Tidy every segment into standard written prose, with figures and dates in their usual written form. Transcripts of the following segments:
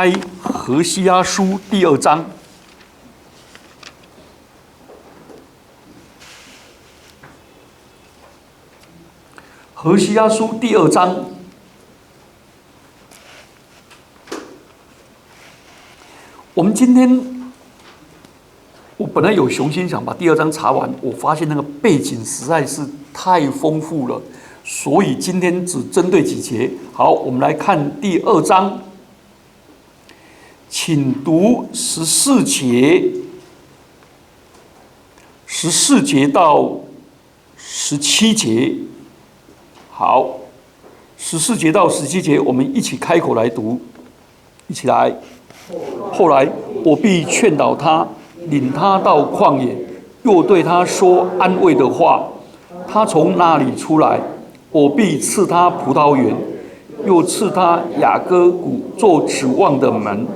开何西阿书第2章。何西阿书第2章，我们今天，我本来有雄心想把第2章查完，我发现那个背景实在是太丰富了，所以今天只针对几节。好，我们来看第2章。请读14节到17节。好，14节到17节，我们一起开口来读，一起来。后来我必劝导他，领他到旷野，又对他说安慰的话。他从那里出来，我必赐他葡萄园，又赐他雅各谷做指望的门。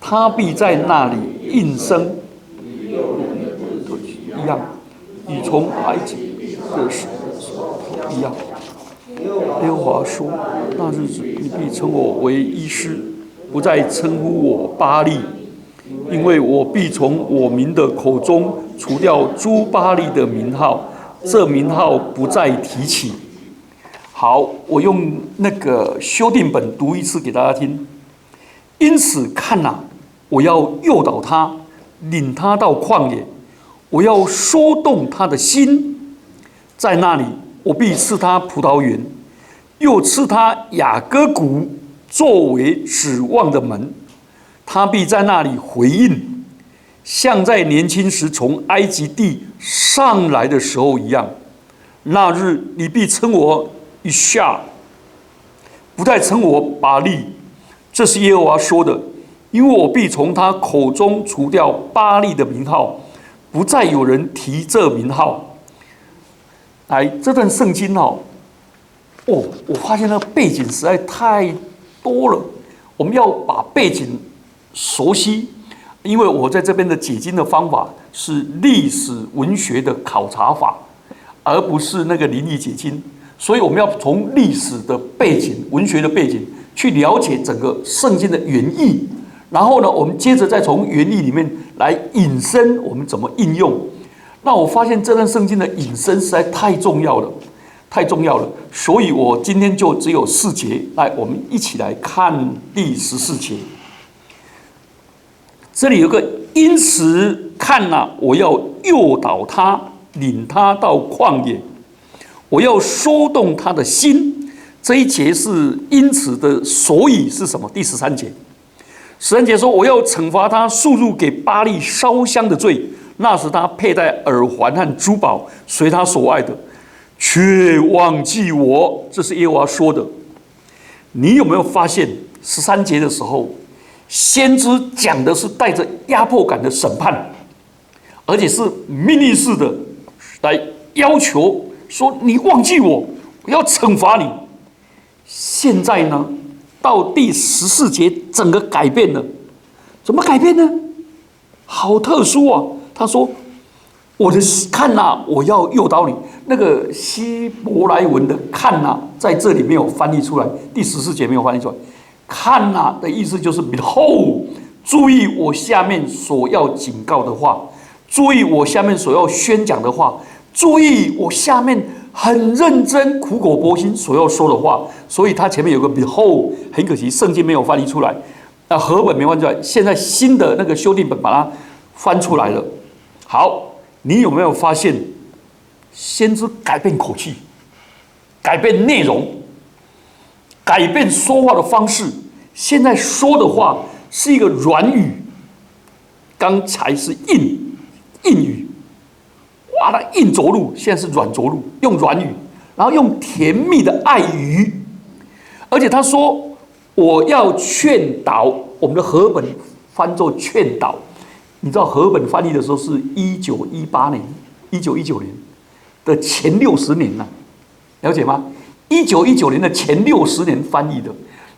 他必在那里应声，一样，与从埃及的时一样。耶和华说：那日子你必称我为医师，不再称呼我巴力，因为我必从我民的口中除掉诸巴力的名号，这名号不再提起。好，我用那个修订本读一次给大家听。因此看哪，我要诱导他，领他到旷野，我要说动他的心，在那里我必赐他葡萄园，又赐他雅各谷作为指望的门。他必在那里回应，像在年轻时从埃及地上来的时候一样。那日你必称我以下，不再称我巴力。这是耶和华说的，因为我必从他口中除掉巴力的名号，不再有人提这名号。来，这段圣经我发现那个背景实在太多了，我们要把背景熟悉。因为我在这边的解经的方法是历史文学的考察法，而不是那个灵异解经，所以我们要从历史的背景、文学的背景去了解整个圣经的原意。然后呢，我们接着再从原意里面来引申，我们怎么应用。那我发现这段圣经的引申实在太重要了，太重要了。所以我今天就只有4节，来，我们一起来看第14节。这里有个因此看哪，我要诱导他，领他到旷野，我要说动他的心。这一节是因此的所以是什么？第13节。13节说，我要惩罚他速入给巴力烧香的罪，那时他佩戴耳环和珠宝，随他所爱的，却忘记我。这是耶和华说的。你有没有发现13节的时候，先知讲的是带着压迫感的审判，而且是命令式的来要求说，你忘记我，我要惩罚你。现在呢，到第14节，整个改变了。怎么改变呢？好特殊啊！他说：“我的看哪，我要诱导你。”那个希伯来文的看哪，在这里没有翻译出来，第14节没有翻译出来。看哪的意思就是 behold， 注意我下面所要警告的话，注意我下面所要宣讲的话，注意我下面很认真苦口婆心所要说的话。所以它前面有个 behold， 很可惜圣经没有翻译出来，和本没翻译出来，现在新的那个修订本把它翻出来了。好，你有没有发现先知改变口气，改变内容，改变说话的方式？现在说的话是一个软语，刚才是硬语，哇，那硬着陆，现在是软着陆，用软语，然后用甜蜜的爱语。而且他说，我要劝导。我们的和本翻作劝导，你知道和本翻译的时候是1918年、1919年的前60年了，了解吗？1919年的前60年翻译的。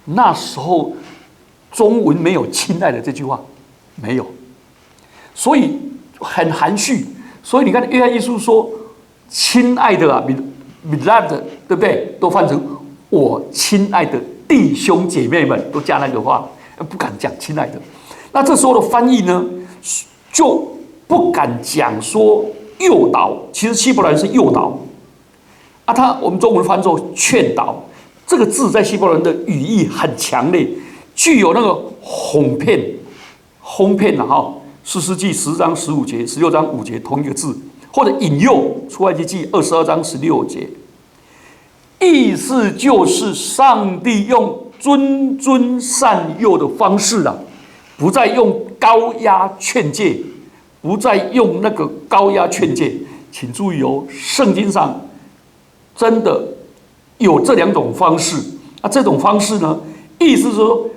那时候中文没有亲爱的这句话，没有，所以很含蓄。所以你看约翰一书说亲爱的beloved， 对不对？都翻成我亲爱的弟兄姐妹们，都加那个话。不敢讲亲爱的。那这时候的翻译呢，就不敢讲说诱导，其实希伯来人是诱导啊，我们中文翻作劝导。这个字在希伯来人的语义很强烈，具有那个哄骗啊哈。士师记10章15节、16章5节同一个字，或者引诱出埃及记22章16节，意思就是上帝用谆善诱的方式啊，不再用高压劝诫，不再用那个高压劝诫。请注意哦，圣经上真的有这2种方式啊。这种方式呢，意思是说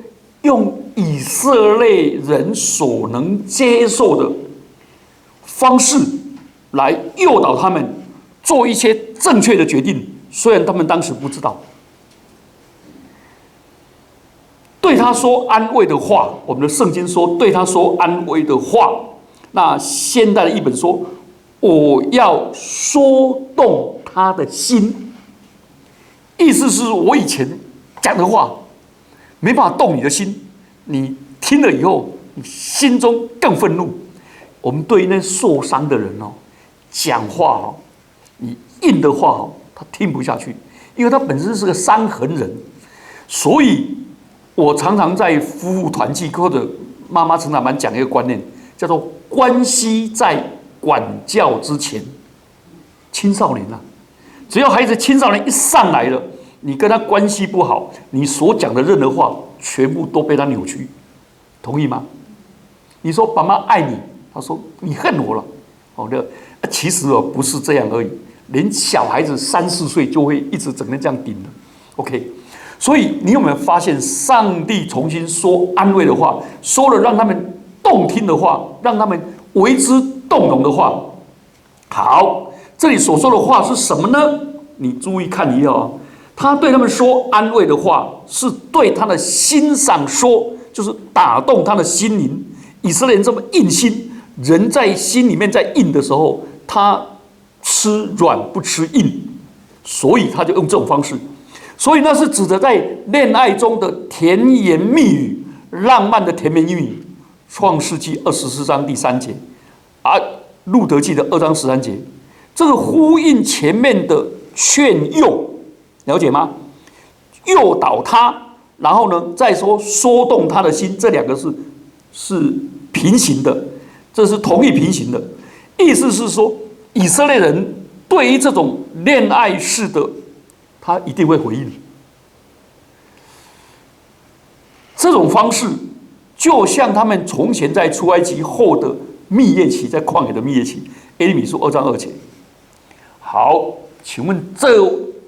用以色列人所能接受的方式来诱导他们做一些正确的决定，虽然他们当时不知道。对他说安慰的话，我们的圣经说对他说安慰的话。那现代的译本说，我要说动他的心，意思是我以前讲的话没办法动你的心，你听了以后，你心中更愤怒。我们对那受伤的人哦，讲话哦，你硬的话哦，他听不下去，因为他本身是个伤痕人。所以我常常在夫妇团契或者妈妈成长班讲一个观念，叫做关系在管教之前。青少年啊，只要孩子青少年一上来了，你跟他关系不好，你所讲的任何话全部都被他扭曲，同意吗？你说爸妈爱你，他说你恨我了，其实不是这样而已，连小孩子3、4岁就会一直整天这样顶的。OK， 所以你有没有发现，上帝重新说安慰的话，说了让他们动听的话，让他们为之动容的话。好，这里所说的话是什么呢？你注意看一下啊，他对他们说安慰的话，是对他的心上说，就是打动他的心灵。以色列人这么硬心，人在心里面在硬的时候，他吃软不吃硬，所以他就用这种方式。所以那是指的在恋爱中的甜言蜜语，浪漫的甜言蜜语。创世纪24章第3节，路德记的2章13节，这个呼应前面的劝诱，了解吗？诱导他，然后呢，再说动他的心，这2个是平行的，这是同一平行的。意思是说，以色列人对于这种恋爱式的，他一定会回应。这种方式就像他们从前在出埃及后的蜜月期，在旷野的蜜月期，耶利米书2章2节。好，请问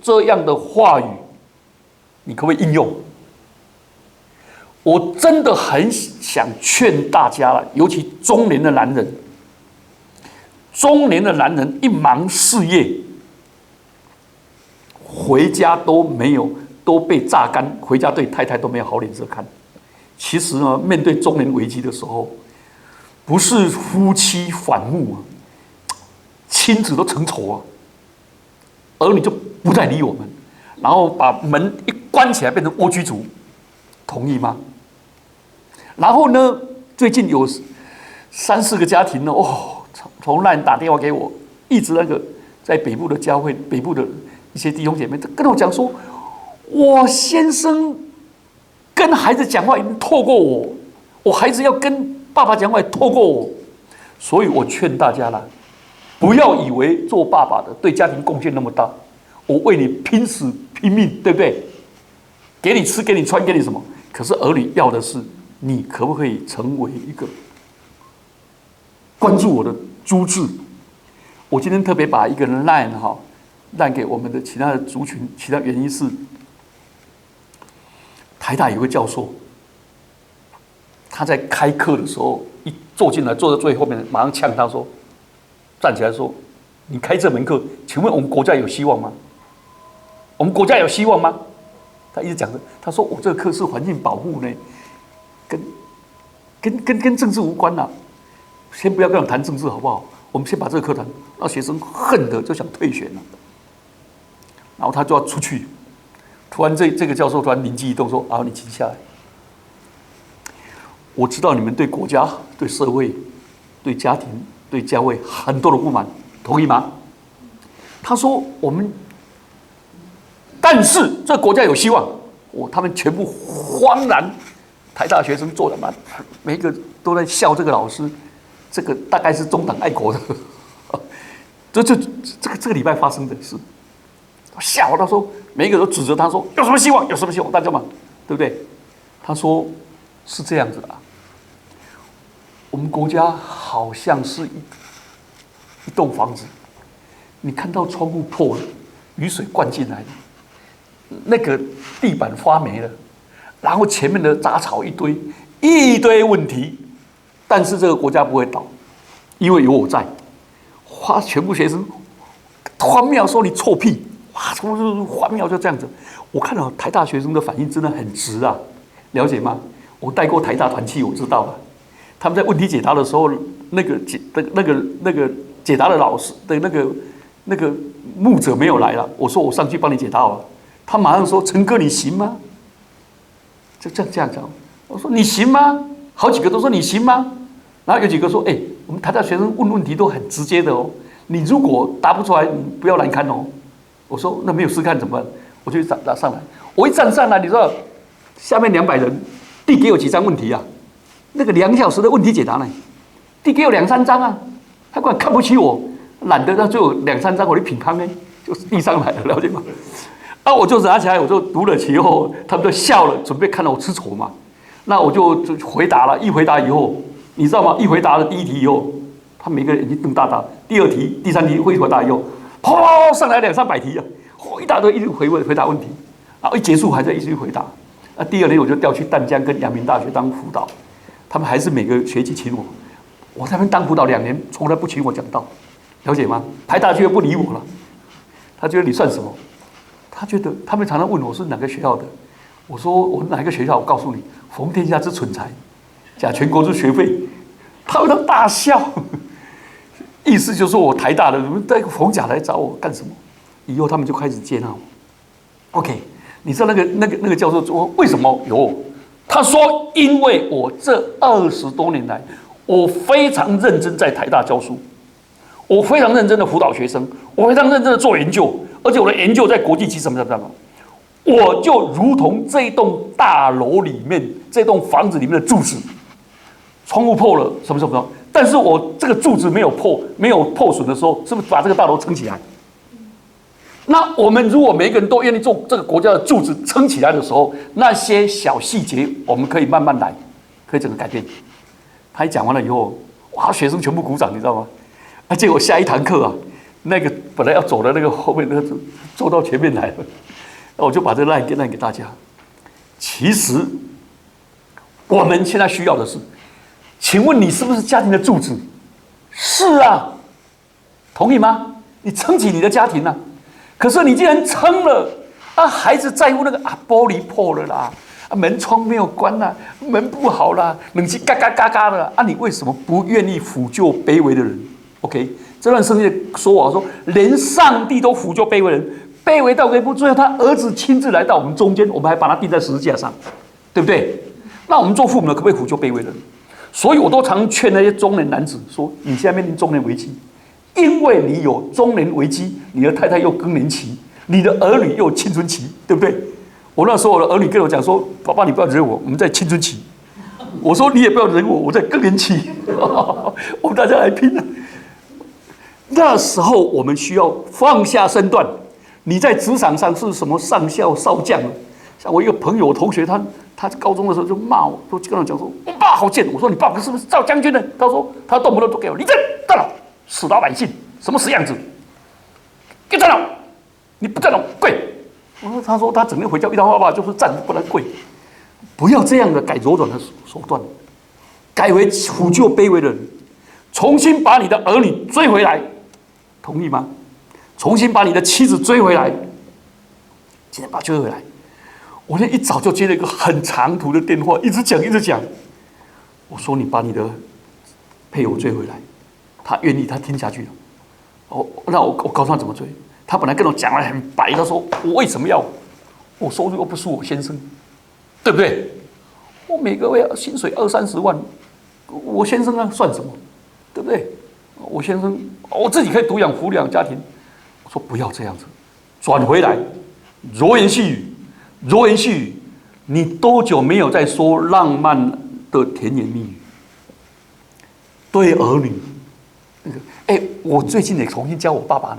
这样的话语，你可不可以应用？我真的很想劝大家了，尤其中年的男人。中年的男人一忙事业，回家都被榨干，回家对太太都没有好脸色看。其实呢，面对中年危机的时候，不是夫妻反目啊，亲子都成仇啊，儿女就不再理我们，然后把门一关起来，变成蜗居族，同意吗？然后呢，最近有3、4个家庭呢，从LINE打电话给我，一直在北部的教会，北部的一些弟兄姐妹跟我讲说，我先生跟孩子讲话已经透过我孩子要跟爸爸讲话也透过我，所以我劝大家啦，不要以为做爸爸的对家庭贡献那么大，我为你拼死拼命，对不对？给你吃，给你穿，给你什么？可是儿女要的是你可不可以成为一个关注我的诸志？我今天特别把一个 LINE 给我们的其他的族群，其他原因是台大有个教授，他在开课的时候一坐进来，坐在最后面，马上呛他说，站起来说：“你开这门课，请问我们国家有希望吗？我们国家有希望吗？”他一直讲着，他说：“我这个课是环境保护呢，跟政治无关呐、先不要跟我谈政治好不好？我们先把这个课谈。”让学生恨得就想退学了，然后他就要出去。突然这个教授突然灵机一动说：“啊，你停下来。”我知道你们对国家、对社会、对家庭、对教会很多的不满，同意吗？他说我们，但是这个国家有希望。他们全部慌然，台大学生坐的嘛，每一个都在笑这个老师，这个大概是中党爱国的。这个礼拜发生的事，笑他说每一个都指责他说有什么希望，有什么希望，大家嘛，对不对？他说是这样子的啊，我们国家好像是一栋房子，你看到窗户破了，雨水灌进来了。那个地板发霉了，然后前面的杂草一堆问题，但是这个国家不会倒，因为有我在。全部学生欢妙说你臭屁，哇，欢妙就这样子。我看到台大学生的反应真的很直啊，了解吗？我带过台大团契，我知道了。他们在问题解答的时候，那个解答的老师的那个牧者没有来了，我说我上去帮你解答好了。他马上说：“陈哥，你行吗？”就这样讲。我说：“你行吗？”好几个都说：“你行吗？”然后有几个说：“我们台大学生问问题都很直接的哦，你如果答不出来，你不要难堪哦。”我说：“那没有试看怎么办？”我就站上来。我一站上来，你知道，下面200人，递给我几张问题啊？那个2小时的问题解答呢，递给我2、3张啊。他根本看不起我，懒得，那就有2、3张我的品康呢，就是递上来了，了解吗？我就拿起来，我就读了其后，他们就笑了，准备看到我吃丑嘛。那我就回答了，一回答以后，你知道吗？一回答了第1题以后，他每个人眼睛瞪大大。第2题、第3题回答以后，砰上来200、300题啊，一大堆一直回答问题，然后一结束还在一直回答。第2年我就调去淡江跟阳明大学当辅导，他们还是每个学期请我，我在那边当辅导2年，从来不请我讲道，了解吗？台大就不理我了，他觉得你算什么？他觉得他们常常问我是哪个学校的，我说我哪个学校？我告诉你，逢天下之蠢材，假全国之学费，他们都大笑，意思就是说我台大的，你们带个逢甲来找我干什么？以后他们就开始接纳我。OK， 你知道那个教授说为什么有我？他说因为我这20多年来，我非常认真在台大教书，我非常认真的辅导学生，我非常认真的做研究。而且我的研究在国际级什么？我就如同这栋大楼里面、这栋房子里面的柱子，窗户破了，什么？但是我这个柱子没有破损的时候，是不是把这个大楼撑起来？那我们如果每一个人都愿意做这个国家的柱子撑起来的时候，那些小细节我们可以慢慢来，可以整个改变。他一讲完了以后，哇，学生全部鼓掌，你知道吗？结果下一堂课啊。那个本来要走的那个后面那个走到前面来了，那我就把这个赖给大家。其实我们现在需要的是，请问你是不是家庭的柱子？是啊，同意吗？你撑起你的家庭啊。可是你既然撑了，孩子在乎那个玻璃破了啦，门窗没有关啦，门不好啦，冷气嘎嘎嘎嘎的你为什么不愿意抚救卑微的人 ？OK。这段圣经说我说，连上帝都抚救卑微人，卑微到可以不，最后他儿子亲自来到我们中间，我们还把他钉在十字架上，对不对？那我们做父母的可不可以抚救卑微人？所以我都常劝那些中年男子说：你现在面临中年危机，因为你有中年危机，你的太太又更年期，你的儿女又有青春期，对不对？我那时候我的儿女跟我讲说：爸爸你不要惹我，我们在青春期。我说你也不要惹我，我在更年期，我们大家来拼了。那时候我们需要放下身段。你在职场上是什么上校、少将？像我一个朋友、同学，他高中的时候就骂我，都跟我讲说：“我爸好贱。”我说：“你爸是不是赵将军呢？”他说：“他动不动都给我立正站好，死老百姓，什么死样子？给站好，你不站好跪。”他说他整天回家遇到爸爸就是站不能跪，不要这样的改柔软的手段，改为抚救卑微的人，重新把你的儿女追回来。同意吗？重新把你的妻子追回来，今天把她追回来。我那一早就接了一个很长途的电话，一直讲。我说你把你的配偶追回来，他愿意，他听下去了。那我告诉他怎么追。他本来跟我讲的很白，他说我为什么要？我收入又不是我先生，对不对？我每个月薪水20-30万，我先生啊算什么？对不对？我先生我自己可以独养抚养家庭。我说不要这样子，转回来，柔言细语，柔言细语。你多久没有在说浪漫的甜言蜜语？对儿女，我最近也重新教我爸爸呢。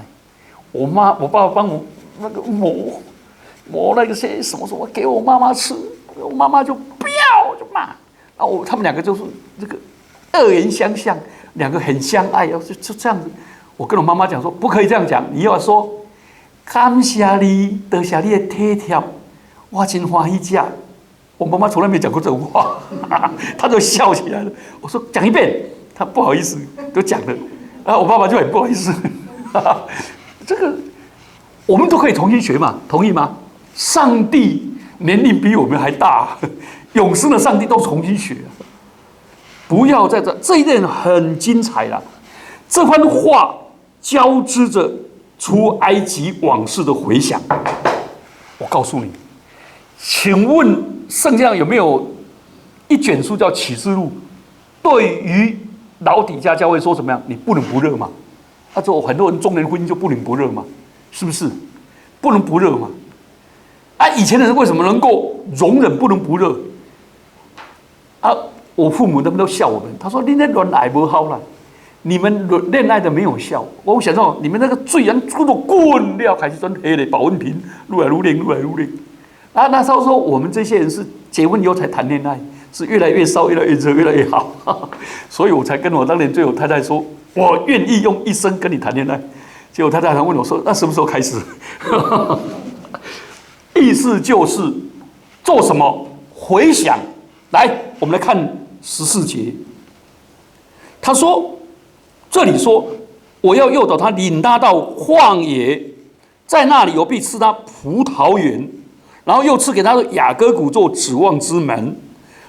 我爸爸帮我那个磨那个些什么，给我妈妈吃，我妈妈就不要，就骂。然后他们两个就是这个恶言相向，两个很相爱，就这样子。我跟我妈妈讲说，不可以这样讲，你要说感谢你，多谢你的体贴，我真欢喜吃。我妈妈从来没讲过这种话，她就笑起来了。我说讲一遍，她不好意思，都讲了。我爸爸就很不好意思。这个我们都可以重新学嘛，同意吗？上帝年龄比我们还大，永生的上帝都重新学。不要在这一点很精彩啦。这番话交织着出埃及往事的回响。我告诉你，请问圣经上有没有一卷书叫《启示录》？对于老底嘉教会说怎么样？你不冷不热嘛？就很多人中年婚姻就不冷不热嘛？是不是？不冷不热嘛？以前的人为什么能够容忍不冷不热？我父母他们都笑我们，他说：“你那恋爱不好啦，你们恋爱的没有效。”我想说，你们那个罪人做滚了，开始转黑的保温瓶，愈来愈冷，愈来愈冷。那时候说我们这些人是结婚以后才谈恋爱，是越来越烧，越来越热，越来越好。所以我才跟我当年最后太太说，我愿意用一生跟你谈恋爱。结果太太还问我说：“那什么时候开始？”意思就是做什么回想。来，我们来看14节。他说：“这里说，我要诱导他，领他到旷野，在那里我必赐他葡萄园，然后又赐给他的雅各谷做指望之门，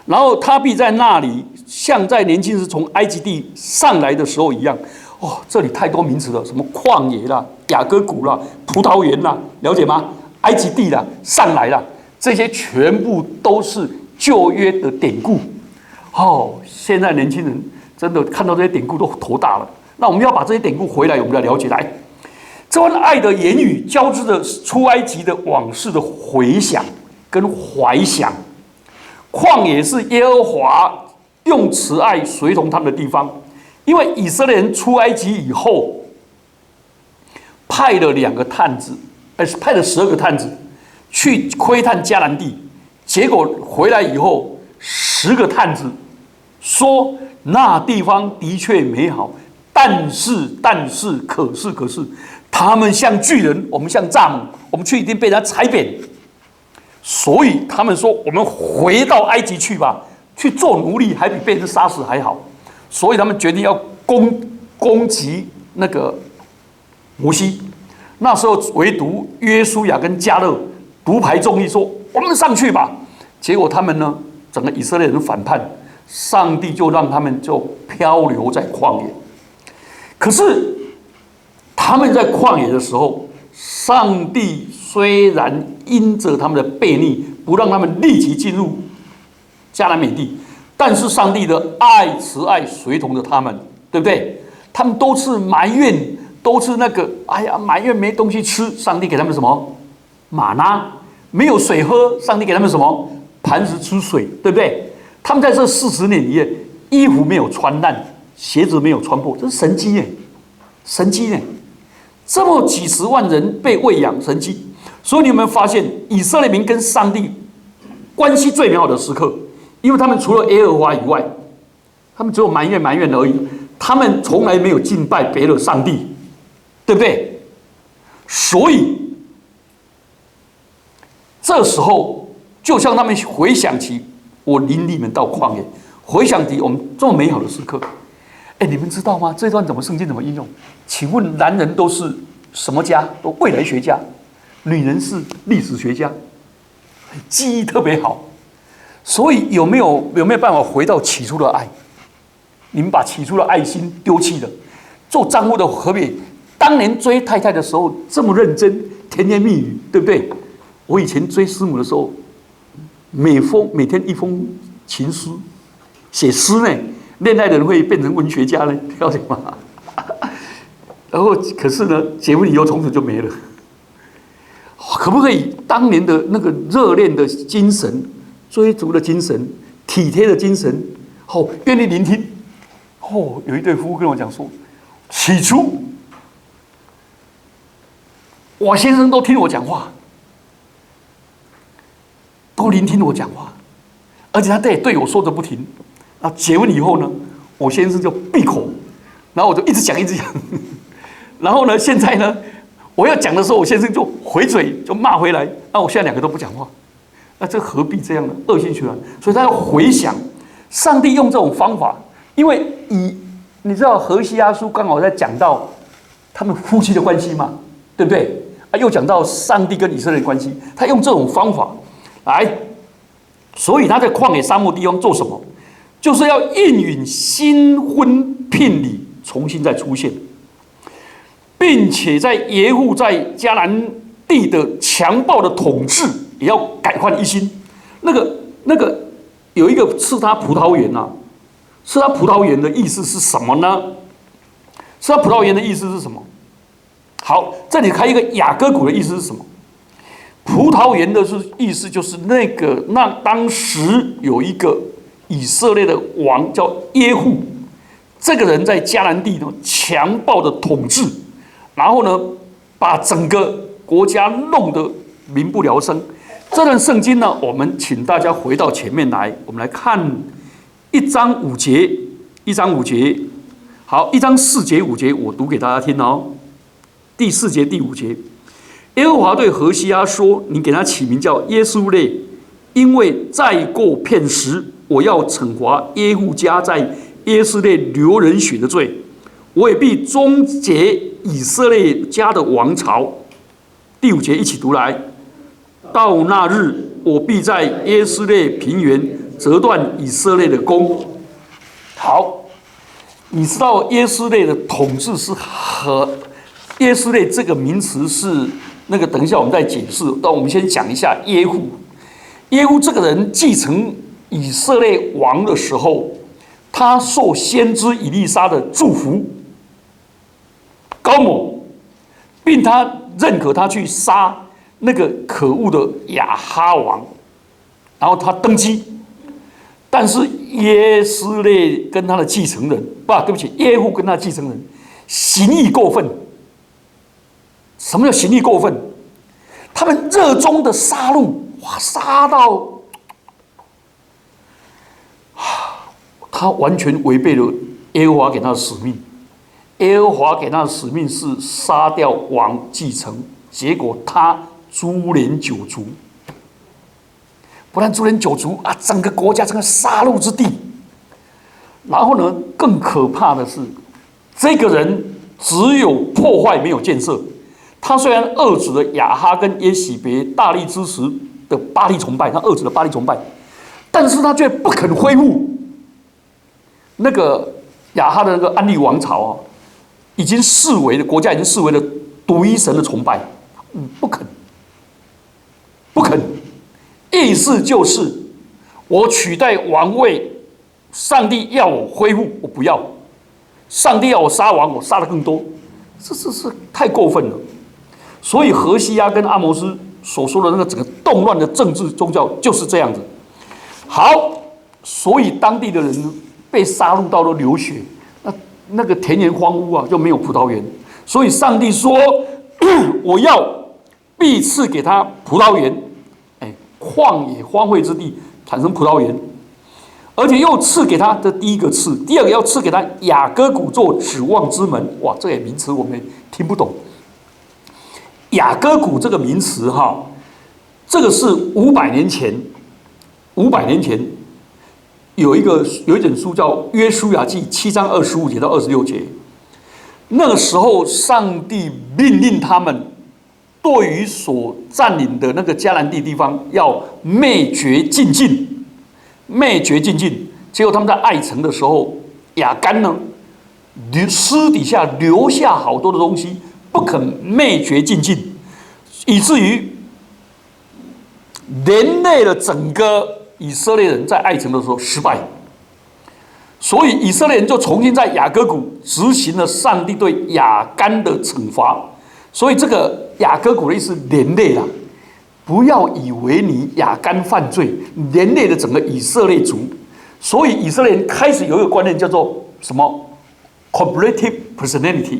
然后他必在那里，像在年轻时从埃及地上来的时候一样。”这里太多名词了，什么旷野啦、雅各谷啦、葡萄园啦，了解吗？埃及地啦、上来啦，这些全部都是旧约的典故。现在年轻人真的看到这些典故都头大了。那我们要把这些典故回来，我们来了解。来，这番爱的言语交织着出埃及的往事的回想跟怀想。旷野是耶和华用慈爱随同他们的地方，因为以色列人出埃及以后，派了12个探子去窥探迦南地，结果回来以后，10个探子说那地方的确美好，但是，可是，他们像巨人，我们像蚱蜢，我们去一定被他踩扁。所以他们说，我们回到埃及去吧，去做奴隶还比被人杀死还好。所以他们决定要攻击那个摩西。那时候唯独约书亚跟迦勒独排众议，说我们上去吧。结果他们呢，整个以色列人反叛，上帝就让他们就漂流在旷野。可是他们在旷野的时候，上帝虽然因着他们的悖逆，不让他们立即进入迦南美地，但是上帝的慈爱随同着他们，对不对？他们都是埋怨，都是埋怨没东西吃，上帝给他们什么？玛纳。没有水喝，上帝给他们什么？磐石出水，对不对？他们在这40年里面，衣服没有穿烂，鞋子没有穿破，这是神迹耶！神迹耶！这么几十万人被喂养，神迹。所以你有没有发现，以色列民跟上帝关系最美好的时刻？因为他们除了耶和华以外，他们只有埋怨而已，他们从来没有敬拜别的上帝，对不对？所以这时候，就像他们回想起我领你们到旷野，回想起我们这么美好的时刻。你们知道吗？这段圣经怎么应用？请问男人都是什么家？都未来学家，女人是历史学家，记忆特别好。所以有没有办法回到起初的爱？你们把起初的爱心丢弃了，做丈夫的何必当年追太太的时候这么认真，甜言蜜语，对不对？我以前追师母的时候，每天一封情诗，写诗呢，恋爱人会变成文学家呢，了解吗？然后可是呢，结婚以后从此就没了。可不可以当年的那个热恋的精神、追逐的精神、体贴的精神，愿意聆听？有一对夫妇跟我讲说，起初我先生都听我讲话，都聆听我讲话，而且他对我说的不停。那结婚以后呢，我先生就闭口，然后我就一直讲。然后呢，现在呢，我要讲的时候，我先生就回嘴，就骂回来。那我现在两个都不讲话，那这何必这样呢？恶性循环。所以他要回想，上帝用这种方法，因为你知道何西阿书刚好在讲到他们夫妻的关系嘛，对不对？又讲到上帝跟以色列的关系，他用这种方法来，所以他在旷野沙漠地方做什么？就是要应允新婚聘礼重新再出现。并且在耶户在迦南地的强暴的统治，也要改换一新。那个有一个赐他葡萄园啊，赐他葡萄园的意思是什么呢？赐他葡萄园的意思是什么？好，这里还有一个雅各谷的意思是什么？葡萄园的意思就是那当时有一个以色列的王叫耶户，这个人在迦南地呢强暴的统治。然后呢，把整个国家弄得民不聊生。这段圣经呢，我们请大家回到前面来，我们来看1章5节，1章5节。好，1章4节5节，我读给大家听哦。第4节、第5节，耶和华对何西阿说：“你给他起名叫耶书列，因为再过片时，我要惩罚耶户家在耶斯列流人血的罪。”我也必终结以色列家的王朝。第5节一起读来。到那日，我必在耶斯列平原折断以色列的弓。好，你知道耶斯列的统治是耶斯列这个名词是那个，等一下我们再解释。但我们先讲一下耶户。耶户这个人继承以色列王的时候，他受先知以利沙的祝福。高某，并他认可他去杀那个可恶的亚哈王，然后他登基。但是耶斯列跟他的继承人，对不起，耶户跟他的继承人行义过分。什么叫行义过分？他们热衷的杀戮，杀到他完全违背了耶和华给他的使命。耶和华给他的使命是杀掉王继承，结果他株连九族。不但株连九族啊，整个国家成了杀戮之地。然后呢，更可怕的是，这个人只有破坏没有建设。他虽然遏制了亚哈跟耶洗别大力支持的巴力崇拜，他遏制了巴力崇拜，但是他却不肯恢复那个亚哈的那个安利王朝啊。已经视为的国家已经视为了独一神的崇拜，不肯，意思就是我取代王位，上帝要我恢复，我不要；上帝要我杀王，我杀得更多，这是太过分了。所以何西阿跟阿摩斯所说的那个整个动乱的政治宗教就是这样子。好，所以当地的人被杀戮到了流血。那个田园荒芜啊，就没有葡萄园，所以上帝说：“我要必赐给他葡萄园，旷野荒废之地产生葡萄园，而且又赐给他，这第一个赐，第二个要赐给他雅各谷做指望之门。哇，这个名词我们听不懂。雅各谷这个名词哈，这个是500年前有一本书叫《约书亚记》7章25节到26节。那个时候，上帝命令他们对于所占领的那个迦南地地方要灭绝尽尽。结果他们在爱城的时候，亚干呢私底下留下好多的东西，不肯灭绝尽尽，以至于连累了整个以色列人在爱城的时候失败，所以以色列人就重新在雅各谷执行了上帝对亚干的惩罚。所以这个雅各谷的意思连累啦，不要以为你亚干犯罪，连累了整个以色列族。所以以色列人开始有一个观念叫做什么 ？Cooperative personality，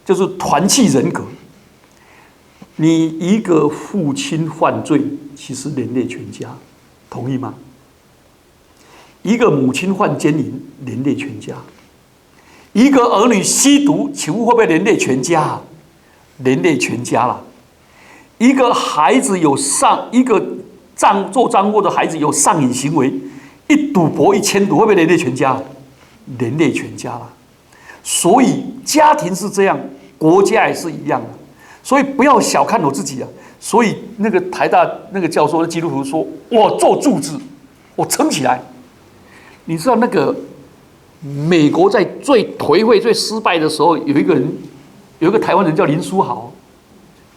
就是团契人格。你一个父亲犯罪，其实连累全家，同意吗？一个母亲犯奸淫，连累全家；一个儿女吸毒，请问会不会连累全家啊？连累全家了。一个孩子一个做账户的孩子有上瘾行为，一赌博一牵赌，会不会连累全家？连累全家了。所以家庭是这样，国家也是一样的。所以不要小看我自己啊！所以那个台大那个教授的基督徒说：“我做柱子，我撑起来。”你知道那个美国在最颓废、最失败的时候，有一个台湾人叫林书豪，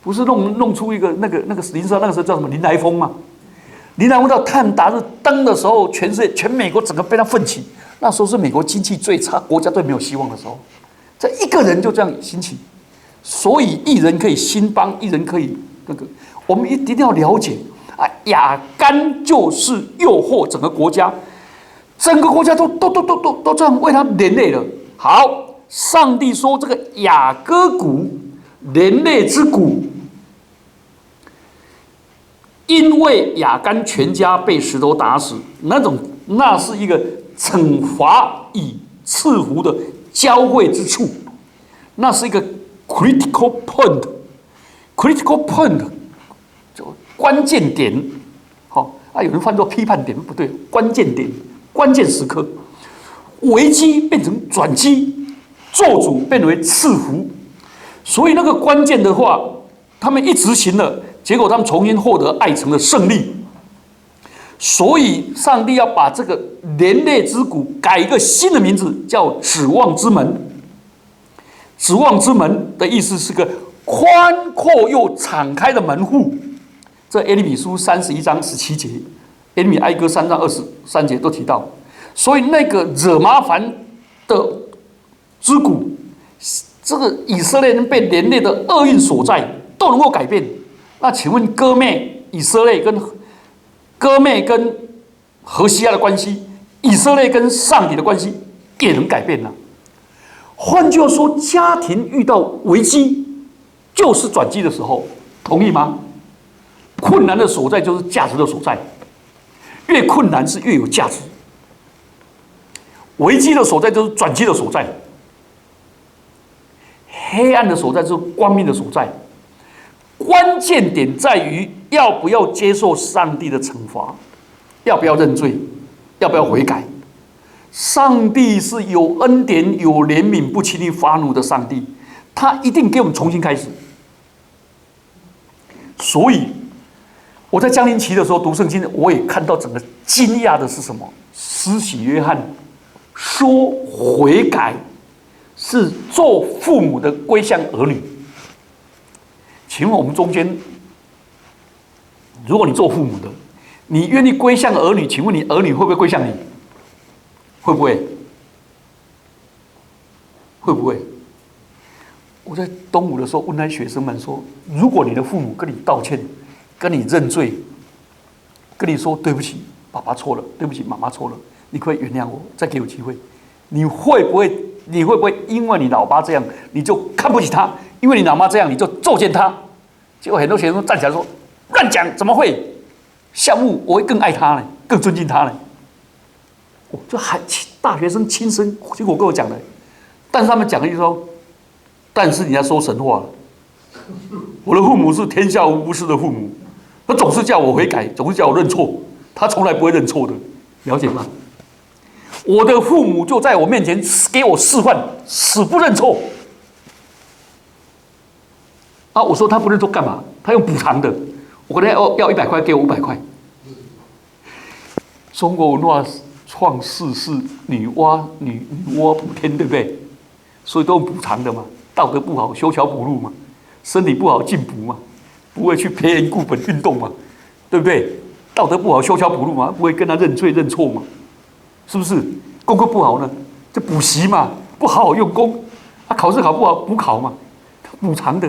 不是弄出一个那个林书豪那个时候叫什么林来疯嘛？林来疯到探达日登的时候，全美国整个被他奋起。那时候是美国经济最差、国家最没有希望的时候，这一个人就这样兴起。所以一人可以兴邦，一人可以那个，我们一定要了解啊，亚干就是诱惑整个国家，整个国家都这样为他连累了。好，上帝说这个雅各谷连累之谷，因为亚干全家被石头打死，那是一个惩罚与赐福的交汇之处，那是一个critical point， 就关键点。好啊，有人翻作批判点，不对，关键点，关键时刻，危机变成转机，做主变为赐福。所以那个关键的话，他们一执行了，结果他们重新获得爱城的胜利。所以上帝要把这个连累之谷改一个新的名字，叫指望之门。指望之门的意思是个宽阔又敞开的门户。这耶利米书31章17节，耶利米哀歌3章23节都提到。所以那个惹麻烦的之谷，这个以色列人被连累的厄运所在都能够改变。那请问哥妹以色列跟何西阿的关系，以色列跟上帝的关系也能改变了。换句话说，家庭遇到危机就是转机的时候，同意吗？困难的所在就是价值的所在，越困难是越有价值。危机的所在就是转机的所在，黑暗的所在就是光明的所在。关键点在于要不要接受上帝的惩罚，要不要认罪，要不要悔改。上帝是有恩典、有怜悯、不轻易发怒的上帝，他一定给我们重新开始。所以我在降临期的时候读圣经，我也看到整个惊讶的是什么？施洗约翰说悔改是做父母的归向儿女。请问我们中间，如果你做父母的，你愿意归向儿女，请问你儿女会不会归向你？会不会？会不会？我在东吴的时候问那些学生们说：如果你的父母跟你道歉，跟你认罪，跟你说对不起，爸爸错了，对不起，妈妈错了，你可以原谅我，再给我机会，你会不会因为你老爸这样，你就看不起他？因为你老妈这样，你就作践他？结果很多学生站起来说：乱讲，怎么会？项目我会更爱他呢，更尊敬他呢。就大学生亲身结果跟我讲的，但是他们讲的就是说，但是你要说神话了。我的父母是天下无不是的父母，他总是叫我悔改，总是叫我认错，他从来不会认错的，了解吗？我的父母就在我面前给我示范，死不认错。啊，我说他不认错干嘛？他用补偿的，我跟他要100块，给我500块。中国文化创世是女娲补天，对不对？所以都用补偿的嘛，道德不好修桥补路嘛，身体不好进补嘛，不会去培养固本运动嘛，对不对？道德不好，修桥补路嘛，不会跟他认罪认错嘛？是不是？功课不好呢，就补习嘛，不好好用功，他考试考不好补考嘛，补偿的。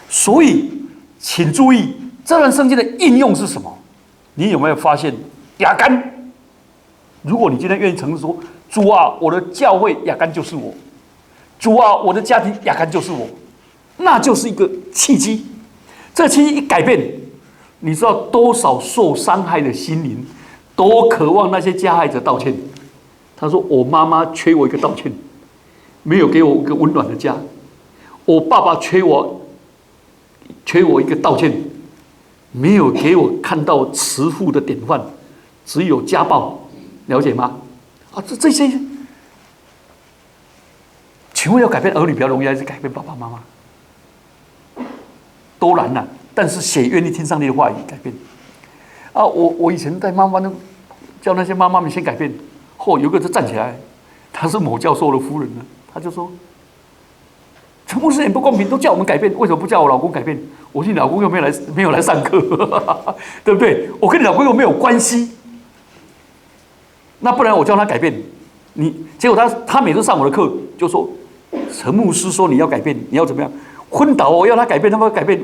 所以，请注意这段圣经的应用是什么？你有没有发现亚干？如果你今天愿意承认说，主啊，我的教会亚干就是我，主啊，我的家庭亚干就是我，那就是一个契机。这个契机一改变，你知道多少受伤害的心灵都渴望那些加害者道歉。他说：“我妈妈缺我一个道歉，没有给我一个温暖的家；我爸爸缺我一个道歉，没有给我看到慈父的典范，只有家暴。了解吗？啊，这些，请问要改变儿女比较容易，还是改变爸爸妈妈？都难了，但是谁愿意听上帝的话语改变？啊，我以前带妈妈呢，叫那些妈妈们先改变。有一个就站起来，他是某教授的夫人呢，他就说：陈牧师很不公平，都叫我们改变，为什么不叫我老公改变？我说你老公又没有来上课，对不对？我跟你老公又没有关系。那不然我叫他改变，结果他每次上我的课就说，陈牧师说你要改变，你要怎么样？昏倒我要他改变，他不改变，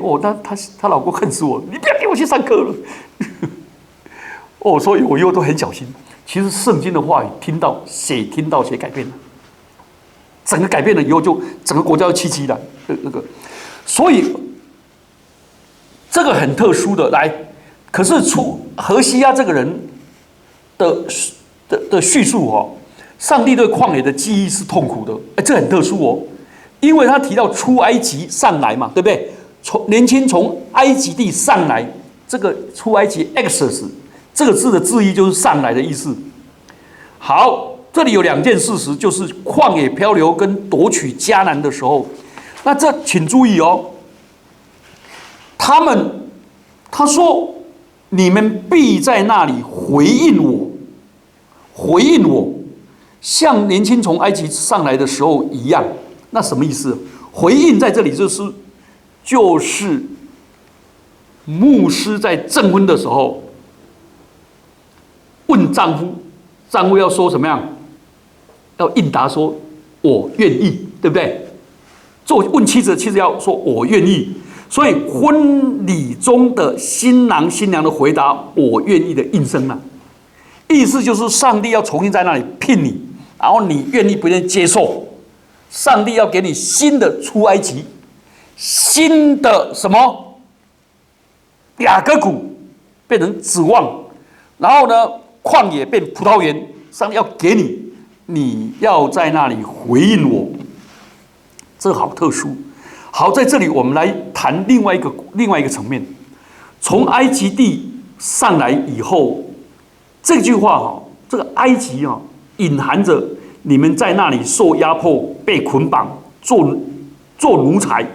他老公恨死我，你不要给我去上课了。所以我以后都很小心。其实圣经的话语谁听到谁改变了，整个改变了以后，就整个国家就契机了。所以这个很特殊的来，可是何西阿这个人的叙述上帝对旷野的记忆是痛苦的，这很特殊因为他提到出埃及上来嘛，对不对？年轻从埃及地上来，这个出埃及 Exodus 这个字的字义就是上来的意思。好，这里有2件事实，就是旷野漂流跟夺取迦南的时候。那这请注意他说你们必在那里回应我，像年轻从埃及上来的时候一样。那什么意思？回应在这里就是牧师在证婚的时候问丈夫要说什么样？要应答说我愿意，对不对？问妻子要说我愿意。所以婚礼中的新郎新娘的回答我愿意的应声了，意思就是上帝要重新在那里聘你，然后你愿意不愿意接受，上帝要给你新的出埃及，新的什么雅各谷变成指望，然后呢旷野变葡萄园，上帝要给你，你要在那里回应我，这好特殊。好，在这里我们来谈另外一个层面。从埃及地上来以后，这句话这个埃及隐含着你们在那里受压迫、被捆绑、做奴才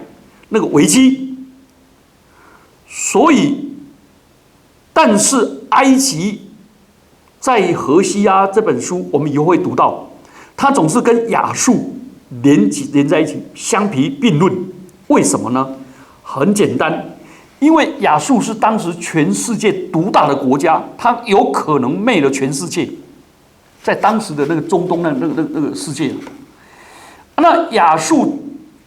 那个危机。所以，但是埃及在何西阿这本书，我们以后会读到，它总是跟亚述连在一起，相提并论。为什么呢？很简单，因为亚述是当时全世界独大的国家，它有可能灭了全世界，在当时的那个中东那个世界。那亚述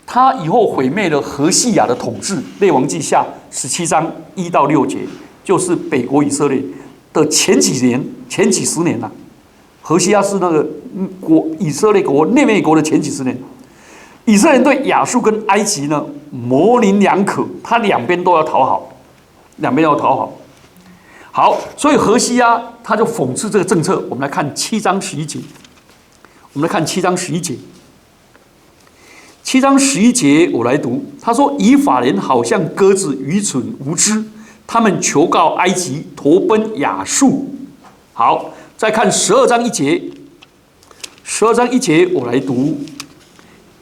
它以后毁灭了何西亚的统治，《列王记下》17章1到6节，就是北国以色列的前几十年呐。何西阿是那个以色列国内灭国的前几十年。以色列人对亚述跟埃及呢模棱两可，他两边都要讨好，好，所以何西阿他就讽刺这个政策。我们来看7章11节，7章11节我来读，他说：以法莲好像鸽子，愚蠢无知，他们求告埃及，投奔亚述。好，再看12章1节，我来读。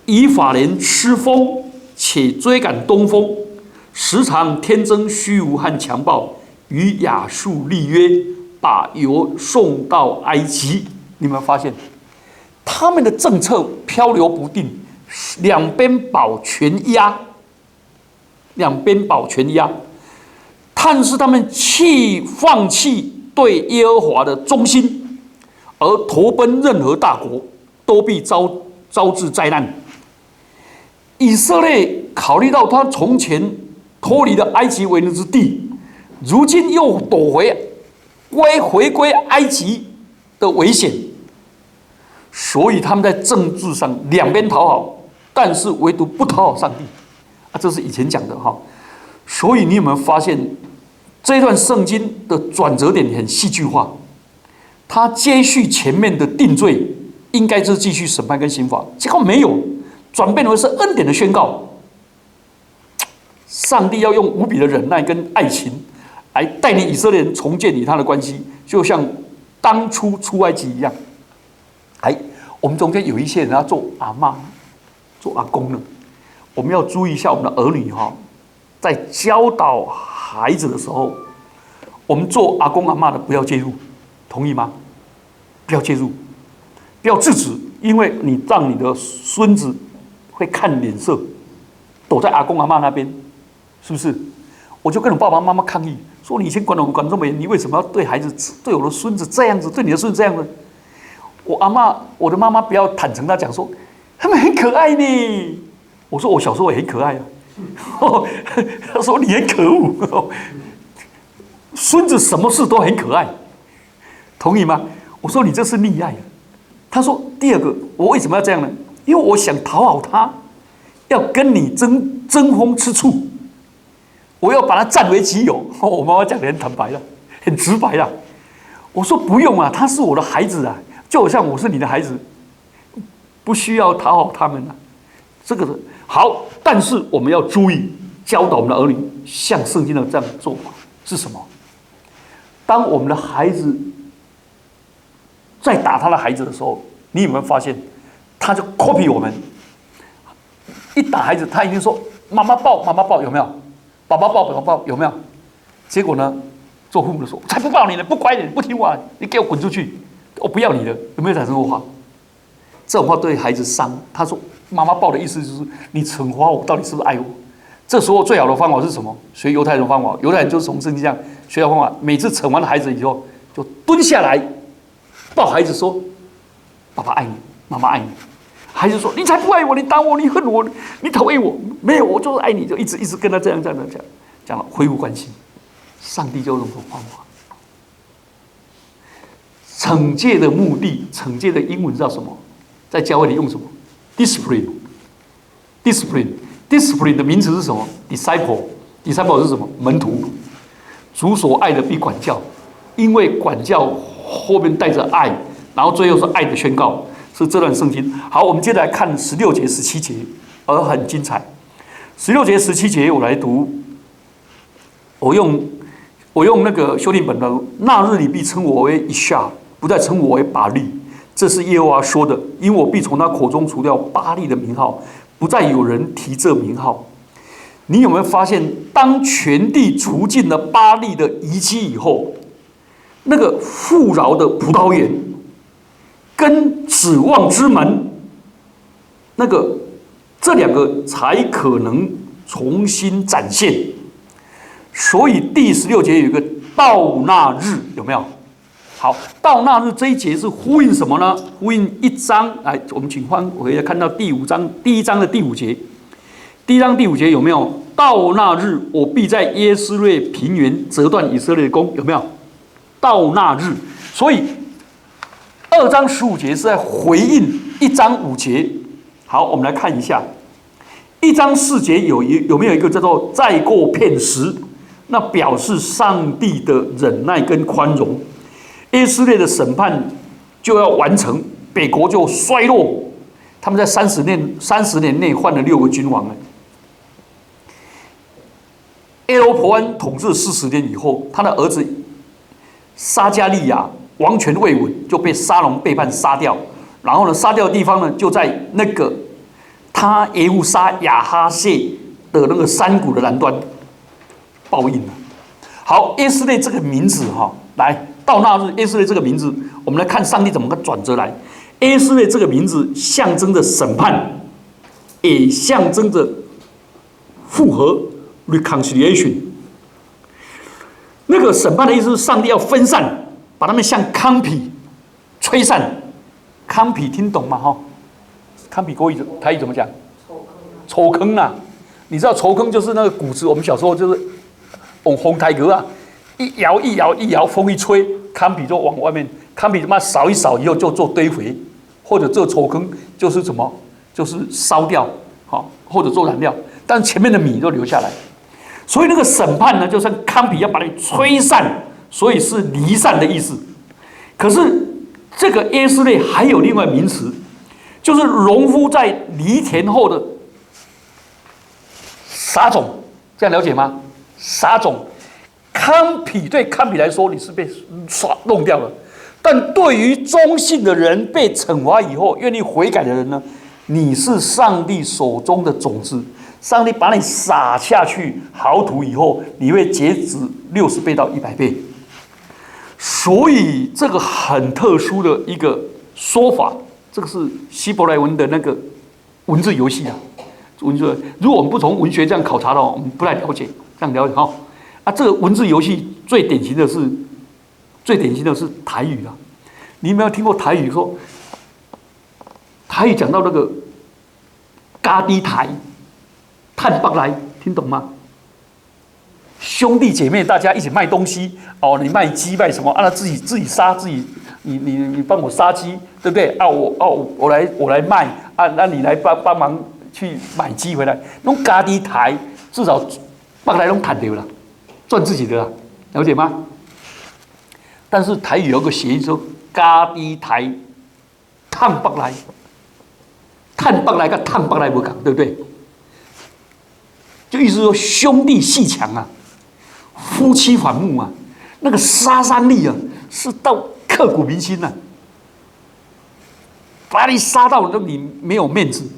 以法莲吃风，且追赶东风，时常天真虚无和强暴，与亚述立约，把油送到埃及。你们发现他们的政策漂流不定，两边保全压。但是他们放弃对耶和华的忠心，而投奔任何大国，都必遭致灾难。以色列考虑到他从前脱离了埃及为奴之地，如今又躲回归埃及的危险，所以他们在政治上两边讨好，但是唯独不讨好上帝啊，这是以前讲的哈。所以你有没有发现这段圣经的转折点很戏剧化？他接续前面的定罪，应该是继续审判跟刑罚，结果没有，转变为是恩典的宣告。上帝要用无比的忍耐跟爱情来带领以色列人重建与他的关系，就像当初出埃及一样。我们中间有一些人要做阿嬷、做阿公呢，我们要注意一下我们的儿女哈，在教导孩子的时候，我们做阿公阿嬷的不要介入，同意吗？不要介入，不要制止，因为你让你的孙子会看脸色，躲在阿公阿嬷那边。是不是？我就跟我爸爸妈妈抗议，说你以前管我们管这么严，你为什么要对孩子、对我的孙子这样子，对你的孙子这样子？我的妈妈不要坦诚，她讲说他们很可爱呢。我说我小时候也很可爱啊。她说你很可恶，孙子什么事都很可爱，同意吗？我说你这是溺爱。她说第二个，我为什么要这样呢？因为我想讨好他，要跟你争风吃醋。我要把他占为己有。我妈妈讲得很坦白了，很直白了。我说不用啊，他是我的孩子啊，就好像我是你的孩子，不需要讨好他们啊。这个好，但是我们要注意教导我们的儿女，像圣经的这样做法是什么？当我们的孩子在打他的孩子的时候，你有没有发现，他就 copy 我们？一打孩子，他一定说妈妈抱，妈妈抱，有没有？爸爸抱，爸爸抱，有没有？结果呢？做父母的说：“才不抱你呢，不乖的，不听话，你给我滚出去！我不要你的。”有没有产生过话？这种话对孩子伤。他说：“妈妈抱的意思就是你惩罚我，到底是不是爱我？”这时候最好的方法是什么？学犹太人的方法。犹太人就是从圣经上学到方法。每次惩完了孩子以后，就蹲下来抱孩子说：“爸爸爱你，妈妈爱你。”孩子说：“你才不爱我，你打我，你恨我，你讨厌我。没有，我就是爱你。”就一直跟他这样讲了，恢复关系。上帝就用这种方法。惩戒的目的，惩戒的英文叫什么？在教会里用什么 ？discipline 的名词是什么 ？disciple 是什么？门徒。主所爱的必管教，因为管教后面带着爱，然后最后是爱的宣告。是这段圣经。好，我们接着来看16节、17节，而很精彩。16节、17节，我来读。我用那个修订本的，那日你必称我为以下，不再称我为巴力。这是耶和华说的，因为我必从他口中除掉巴力的名号，不再有人提这名号。你有没有发现，当全地除尽了巴力的遗迹以后，那个富饶的葡萄园跟指望之门，这两个才可能重新展现。所以第16节有一个到那日，有没有？好，到那日这一节是呼应什么呢？呼应1章。来，我们请翻回来看到第1章的第5节。第1章第5节有没有？到那日，我必在耶斯列平原折断以色列的弓，有没有？到那日，所以2章15节是在回应1章5节。好，我们来看一下1章4节有没有一个叫做再过片时？那表示上帝的忍耐跟宽容。耶斯列的审判就要完成，北国就衰落。他们在30年内换了6个君王。耶罗波安统治40年以后，他的儿子撒迦利亚王权未稳，就被沙龙背叛杀掉。然后呢，杀掉的地方呢，就在那个他耶户杀亚哈谢的那个山谷的南端。报应了。好，耶斯列这个名字哈，来到那日，耶斯列这个名字，我们来看上帝怎么个转折来。耶斯列这个名字象征着审判，也象征着复合 （reconciliation）。那个审判的意思是上帝要分散，把他们像糠秕吹散。糠秕听懂吗？哈，糠秕国语台语怎么讲？抽坑啊！你知道抽坑就是那个谷子，我们小时候就是往红台格啊，一摇一摇一摇，风一吹，糠秕就往外面，糠秕他妈扫一扫以后就做堆肥，或者做抽坑就是什么？就是烧掉，好，或者做燃料，但前面的米都留下来。所以那个审判呢，就像糠秕要把你吹散，所以是离散的意思。可是这个耶斯列还有另外名词，就是农夫在犁田后的撒种，这样了解吗？撒种，糠秕对糠秕来说你是被弄掉了，但对于忠信的人被惩罚以后愿意悔改的人呢，你是上帝手中的种子。上帝把你撒下去好土以后，你会结子60倍到100倍。所以这个很特殊的一个说法，这个是希伯来文的那个文字游戏啊。文字，如果我们不从文学这样考察的话，我们不太了解，这样了解哈。啊，这个文字游戏最典型的是台语啊。你有没有听过台语说？台语讲到那个咖喱台。探北来，听懂吗？兄弟姐妹，大家一起卖东西哦，你卖鸡卖什么？啊，自己杀自己，你帮我杀鸡，对不对？啊，我来卖啊，那你来帮忙去买鸡回来，弄家己台，至少北来弄赚掉了，赚自己的啦，了解吗？但是台语有个谐音说家己台，探北来，探北来跟探北来不同，对不对？就意思说兄弟阋墙啊，夫妻反目啊，那个杀伤力啊，是到刻骨铭心啊，把你杀到让你没有面子。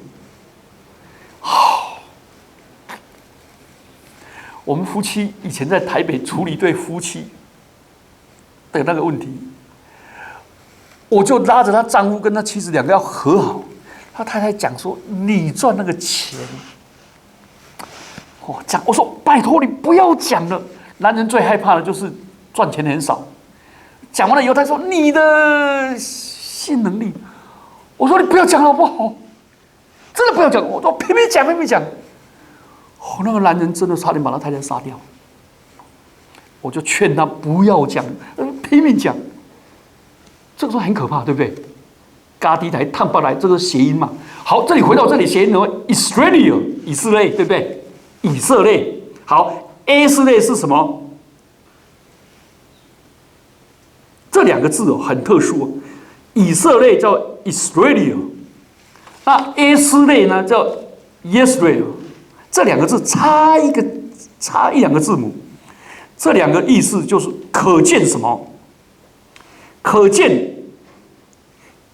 我们夫妻以前在台北处理对夫妻的那个问题，我就拉着他丈夫跟他妻子两个要和好，他太太讲说：“你赚那个钱。”讲，我说拜托你不要讲了。男人最害怕的就是赚钱很少。讲完了以后，他说你的性能力，我说你不要讲好不好？真的不要讲。我说拼命讲，拼命讲。那个男人真的差点把他太太杀掉。我就劝他不要讲，拼命讲。这个时候很可怕，对不对？嘎迪台探巴来，这个谐音嘛。好，这里回到这里谐音呢 ，Israel 以色列，对不对？以色列，好 ，A 色列是什么？这两个字很特殊哦。以色列叫 Israel， 那 A 色列呢叫 Yisrael， 这两个字差一两个字母，这两个意思就是可见什么？可见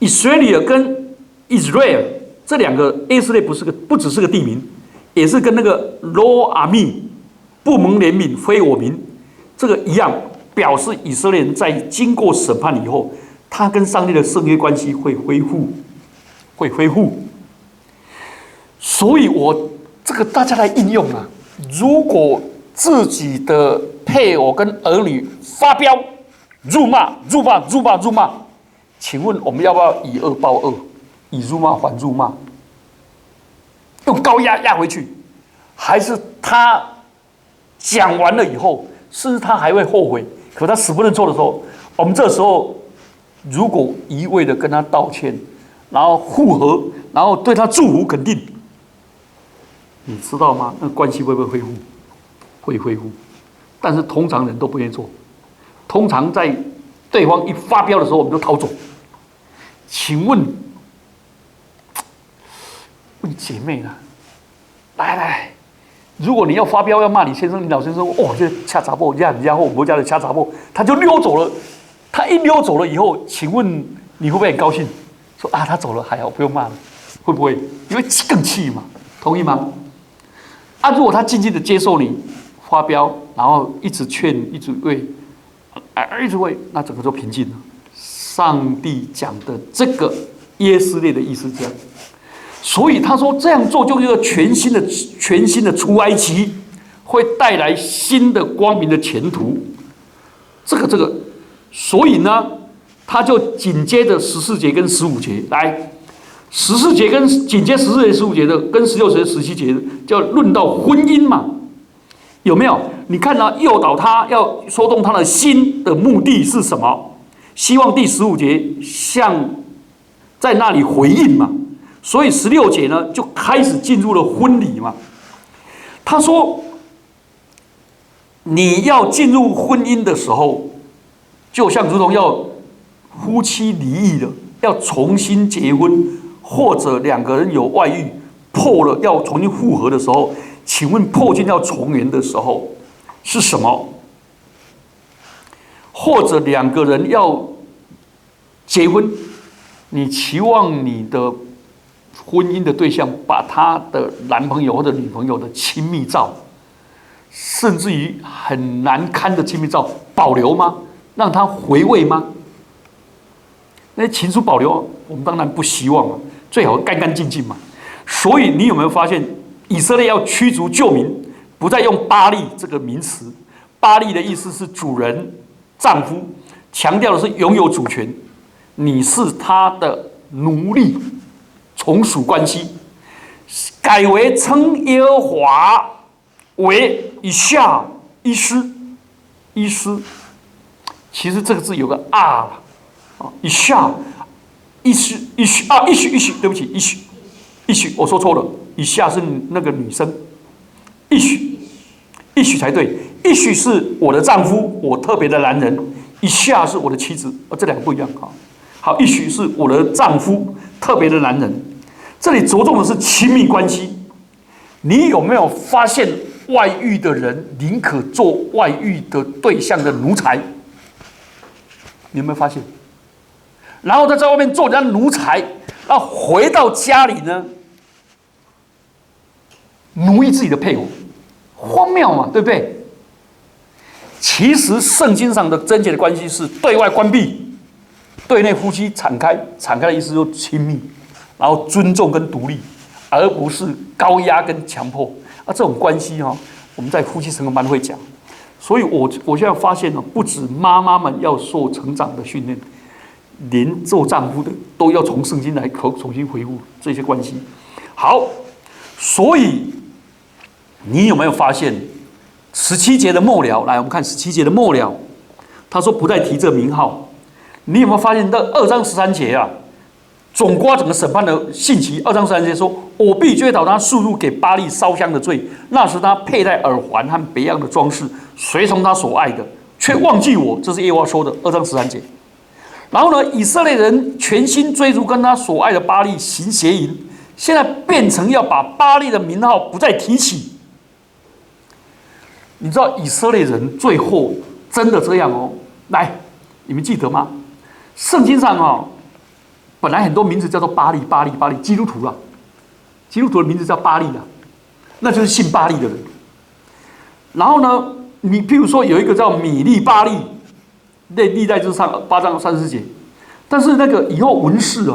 Israel 跟 Israel 这两个 A 色列不只是个地名。也是跟那个罗阿密不蒙怜悯非我民这个一样，表示以色列人在经过审判以后，他跟上帝的圣约关系会恢复。所以我这个大家来应用啊，如果自己的配偶跟儿女发飙、辱骂，请问我们要不要以恶报恶，以辱骂还辱骂？用高压回去，还是他讲完了以后，是他还会后悔？可他死不认错的时候，我们这时候如果一味的跟他道歉，然后复合，然后对他祝福肯定，你知道吗？那关系会不会恢复？会恢复，但是通常人都不愿意做。通常在对方一发飙的时候，我们就逃走。请问？姐妹啊，来，如果你要发飙要骂你先生、你老先生，这掐查某，人家或我们家的掐查某，他就溜走了。他一溜走了以后，请问你会不会很高兴？说啊，他走了还好，不用骂了，会不会？你会更气嘛？同意吗？啊，如果他静静的接受你发飙，然后一直劝、一直喂，那整个就平静了。上帝讲的这个耶斯列的意思这样。所以他说这样做就是一个全新的出埃及，会带来新的光明的前途。这个，所以呢，他就紧接着14节跟15节来，14节跟紧接14节、15节的，跟16节、17节的，就要论到婚姻嘛，有没有？你看到诱导他要说动他的心的目的是什么？希望第15节像在那里回应嘛，所以16节呢就开始进入了婚礼嘛。他说，你要进入婚姻的时候，就像如同要夫妻离异了，要重新结婚，或者两个人有外遇破了要重新复合的时候，请问破镜要重圆的时候是什么？或者两个人要结婚，你期望你的婚姻的对象把他的男朋友或者女朋友的亲密照，甚至于很难堪的亲密照保留吗？让他回味吗？那些情书保留，我们当然不希望嘛，最好干干净净嘛。所以你有没有发现，以色列要驱逐旧民，不再用巴利这个名词？巴利的意思是主人、丈夫，强调的是拥有主权，你是他的奴隶，从属关系，改为称耶和华为以下医师，医师。其实这个字有个啊以下一许，对不起，一许，我说错了，以下是那个女生，一许才对，一许是我的丈夫，我特别的男人，以下是我的妻子，这两个不一样哈。好，一许是我的丈夫，特别的男人，这里着重的是亲密关系。你有没有发现，外遇的人宁可做外遇的对象的奴才？你有没有发现？然后他在外面做人家奴才，然后回到家里呢，奴役自己的配偶，荒谬嘛，对不对？其实圣经上的贞洁的关系是对外关闭，对内夫妻敞开。敞开的意思就是亲密，然后尊重跟独立，而不是高压跟强迫。这种关系我们在夫妻成功班会讲。所以我现在发现不止妈妈们要受成长的训练，连做丈夫的都要从圣经来重新回顾这些关系。好，所以你有没有发现17节的末了？来，我们看17节的末了，他说不再提这名号。你有没有发现到2章13节啊？总括整个审判的信息。2章13节说：“我必追讨他速入给巴力烧香的罪。那时他佩戴耳环和别样的装饰，随从他所爱的，却忘记我。”这是耶和华说的。2章13节。然后呢，以色列人全心追逐跟他所爱的巴力行邪淫，现在变成要把巴力的名号不再提起。你知道以色列人最后真的这样来，你们记得吗？圣经上本来很多名字叫做巴力，基督徒啊，基督徒的名字叫巴力啊，那就是信巴力的人。然后呢，你譬如说有一个叫米利巴力，历代志上8章34节，但是那个以后文士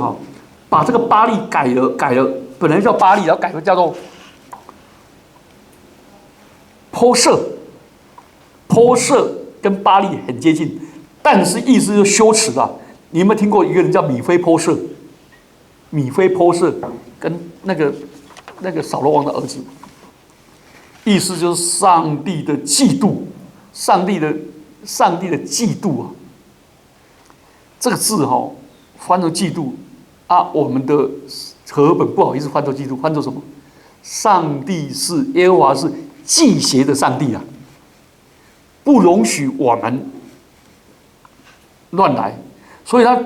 把这个巴力改了，本来叫巴力，然后改了叫做波设跟巴力很接近，但是意思就是羞耻的。你有没有听过一个人叫米非波设？米非波设跟那个扫罗王的儿子，意思就是上帝的嫉妒，上帝的嫉妒啊。这个字翻作嫉妒啊，我们的和合本不好意思翻作嫉妒，翻作什么？上帝是耶和华是忌邪的上帝啊，不容许我们乱来。所以他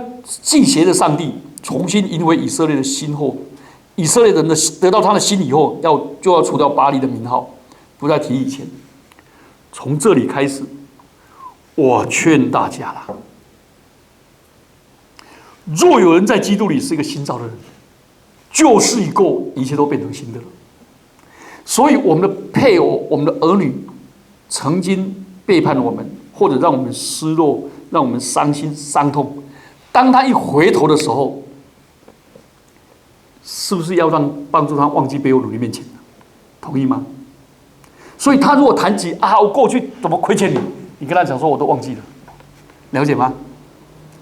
忌邪的上帝重新迎回以色列的心后，以色列人得到他的心以后，就要除掉巴力的名号，不再提以前。从这里开始，我劝大家啦，若有人在基督里是一个新造的人，旧事已过，一切都变成新的了。所以我们的配偶、我们的儿女曾经背叛我们，或者让我们失落，让我们伤心伤痛。当他一回头的时候，是不是要帮助他忘记背后努力面前？同意吗？所以他如果谈起我过去怎么亏欠你，你跟他讲说我都忘记了，了解吗？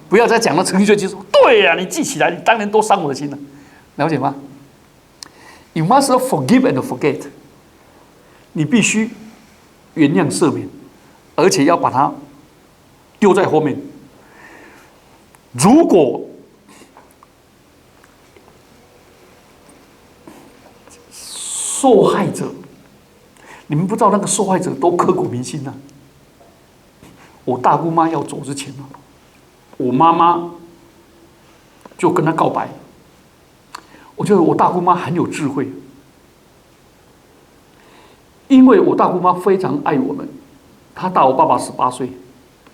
不要再讲了，程序就说对呀、你记起来，你当年多伤我的心了，了解吗？ You must forgive and forget。你必须原谅赦免，而且要把它丢在后面。如果受害者，你们不知道那个受害者多刻骨铭心啊！我大姑妈要走之前呢，我妈妈就跟她告白。我觉得我大姑妈很有智慧。因为我大姑妈非常爱我们，她大我爸爸18岁，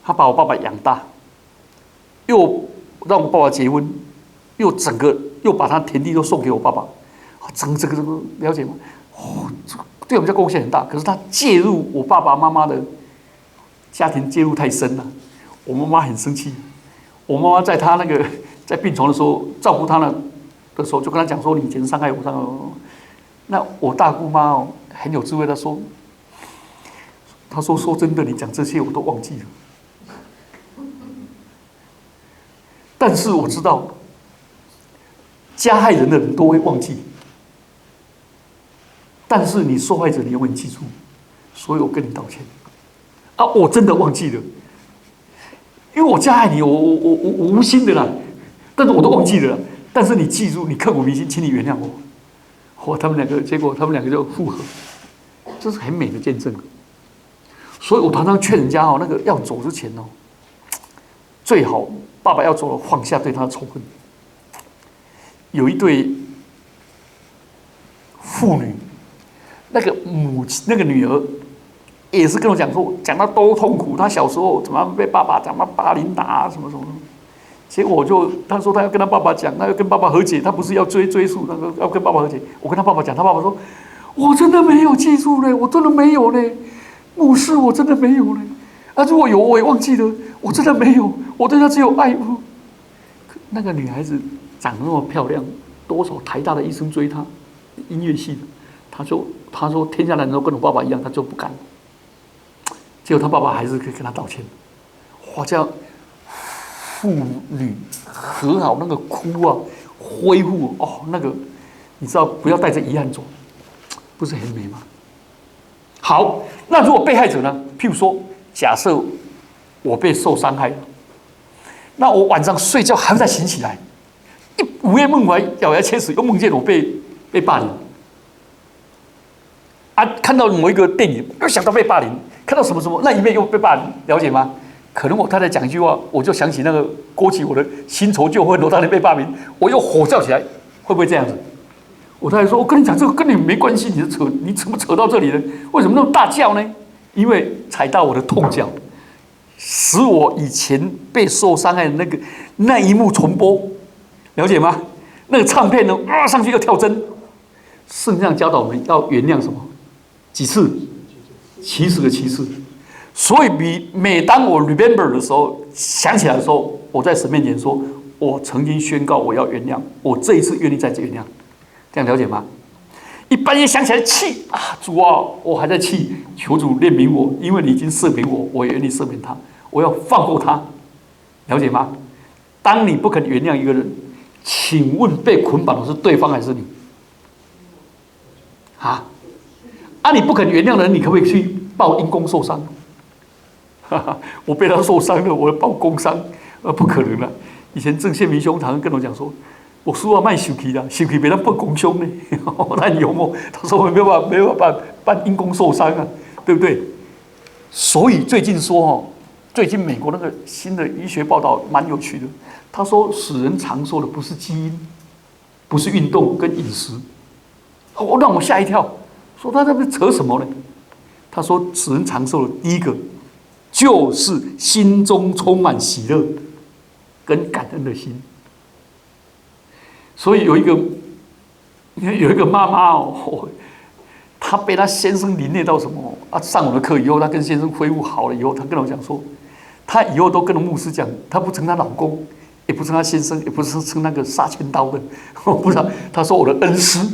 她把我爸爸养大，又让我爸爸结婚，又把他田地都送给我爸爸，这个了解吗？哦，对我们家贡献很大。可是他介入我爸爸妈妈的家庭介入太深了，我妈妈很生气。我妈妈在他那个在病床的时候照顾他的时候，就跟他讲说：“你以前伤害我，伤害我。”那我大姑妈哦很有智慧，她说：“说真的，你讲这些我都忘记了。但是我知道，加害人的人都会忘记，但是你受害者你永远记住，所以我跟你道歉。啊，我真的忘记了，因为我加害你，我无心的啦，但是我都忘记了。但是你记住，你刻骨铭心，请你原谅我。”他们两个，结果他们两个就复合，这是很美的见证。所以我常常劝人家哦，那个要走之前哦，最好爸爸要走了，放下对他的仇恨。有一对妇女，那个那个女儿也是跟我讲说，讲到多痛苦，她小时候怎么被爸爸怎么霸凌打什么什么。结果他说他要跟他爸爸讲，他要跟爸爸和解，他不是要追溯，他说要跟爸爸和解。我跟他爸爸讲，他爸爸说：“我真的没有记住嘞，我真的没有嘞，牧师，我真的没有嘞。啊，如果有我也忘记了，我真的没有，我对他只有爱。”那个女孩子长得那么漂亮，多少台大的医生追她，音乐系的。他说天下男人都跟我爸爸一样，他就不敢。结果他爸爸还是可以跟他道歉。哇，这样。父女和好，那个哭啊，恢复哦，那个你知道，不要带着遗憾走，不是很美吗？好，那如果被害者呢？譬如说，假设我被受伤害了，那我晚上睡觉还会再醒起来，午夜梦回，咬牙切齿，又梦见我被霸凌。啊，看到某一个电影，又想到被霸凌，看到什么什么，那一面又被霸凌，了解吗？可能我太太讲一句话，我就想起那个勾起我的新仇旧恨。我当年被霸凌，我又吼叫起来，会不会这样子？我太太说：“我跟你讲，这个跟你没关系，你怎么扯到这里呢？为什么那么大叫呢？因为踩到我的痛脚，使我以前被受伤害的那一幕重播，了解吗？那个唱片呢，上去又跳针。圣经上教导我们要原谅什么？几次？70个7次。所以，每当我 remember 的时候，想起来的时候，我在神面前说，我曾经宣告我要原谅，我这一次愿意再次原谅，这样了解吗？一半夜想起来气啊，主啊，我还在气，求主怜悯我，因为你已经赦免我，我也愿意赦免他，我要放过他，了解吗？当你不肯原谅一个人，请问被捆绑的是对方还是你？啊，你不肯原谅的人，你可不可以去报因公受伤？我被他受伤了，我要报工伤，不可能了。以前郑宪民兄常常跟我讲说，我说要卖手机啦，手机别人报工伤呢，那你有没？他说我没有办法办因公受伤啊，对不对？所以最近说最近美国那个新的医学报道蛮有趣的，他说使人长寿的不是基因，不是运动跟饮食，让我吓一跳，说他在那扯什么呢？他说使人长寿的第一个。就是心中充满喜乐跟感恩的心。所以有一个妈妈哦，她被她先生凌虐到什么啊？上我的课以后，她跟先生恢复好了以后，她跟我讲说，她以后都跟牧师讲，她不称她老公，也不称她先生，也不是称那个杀千刀的，我不知道。她说我的恩师，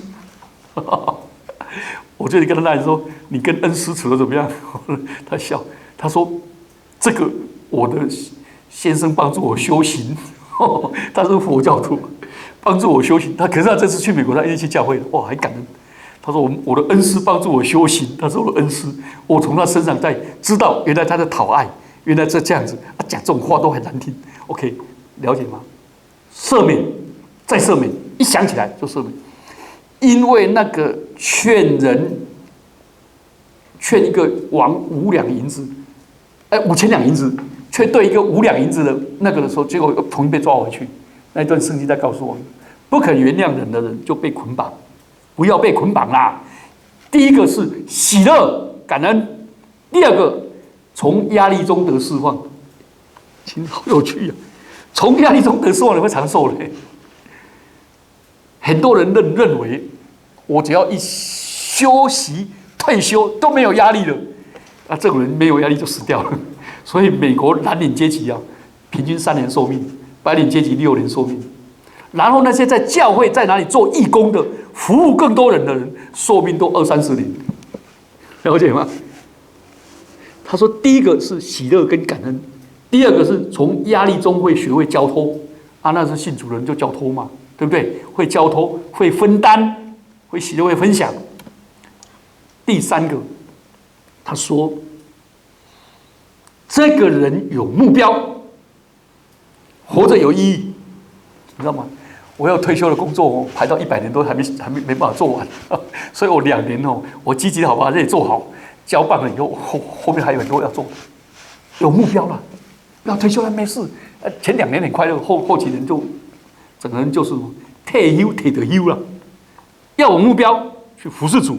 我就跟她那人说，你跟恩师处的怎么样？她笑。他说：“这个我的先生帮助我修行，他是佛教徒，帮助我修行。可是他这次去美国，他一定去教会了，哇，还感恩。他说我的恩师帮助我修行，他是我的恩师，我从他身上在知道原来他在讨爱，原来这样子，讲这种话都很难听。OK， 了解吗？赦免，再赦免，一想起来就赦免，因为那个劝一个王5两银子，5000两银子，却对一个5两银子的那个的时候，结果重新被抓回去。那一段圣经在告诉我们，不肯原谅人的人就被捆绑。不要被捆绑啦！第一个是喜乐感恩，第二个从压力中得释放。好有趣啊！从压力中得释放，你会长寿嘞。很多人认为，我只要一休息退休都没有压力了，这种人没有压力就死掉了。所以美国蓝领阶级平均3年寿命，白领阶级6年寿命。然后那些在教会在哪里做义工的，服务更多人的人，寿命都20-30年，了解吗？他说，第一个是喜乐跟感恩，第二个是从压力中会学会交托那是信主人就交托嘛，对不对？会交托，会分担，会喜乐，会分享。第三个，他说，这个人有目标，活着有意义，你知道吗？我要退休的工作排到100年都还没办法做完，所以我2年我积极的好把这里做好，交棒了以后，后面还有很多要做，有目标了。要退休了没事，前2年很快乐，后几年就整个人就是退休退得休了。要有目标去服侍主，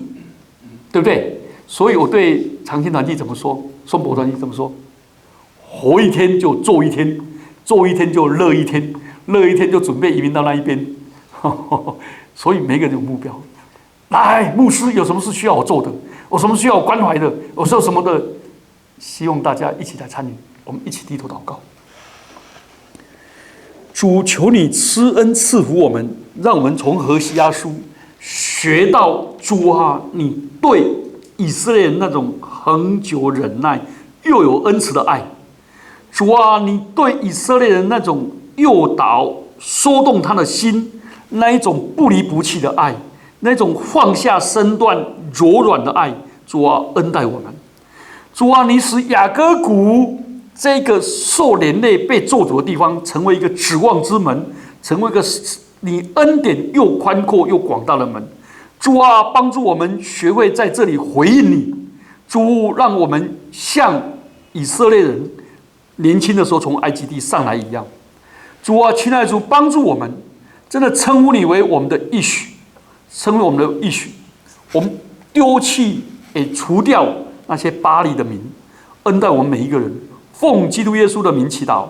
对不对？所以我对长青团契怎么说？松柏团契怎么说？活一天就做一天，做一天就乐一天。乐一天就准备移民到那一边，所以每个人有目标。来，牧师有什么事需要我做的？有什么需要我关怀的？有时候什么的，希望大家一起来参与，我们一起低头祷告。主，求你施恩赐福我们，让我们从何西阿书学到主你对以色列人那种恒久忍耐又有恩慈的爱。主你对以色列人那种诱导、说动他的心，那一种不离不弃的爱，那种放下身段、柔软的爱，主恩待我们。主你使雅各谷这个受连累、被咒诅的地方，成为一个指望之门，成为一个你恩典又宽阔又广大的门。主帮助我们学会在这里回应你。主，让我们像以色列人年轻的时候从埃及地上来一样。主亲爱的主，帮助我们，真的称呼你为我们的义许，称为我们的义许。我们丢弃除掉那些巴力的名，恩待我们每一个人。奉基督耶稣的名祈祷，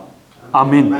阿们。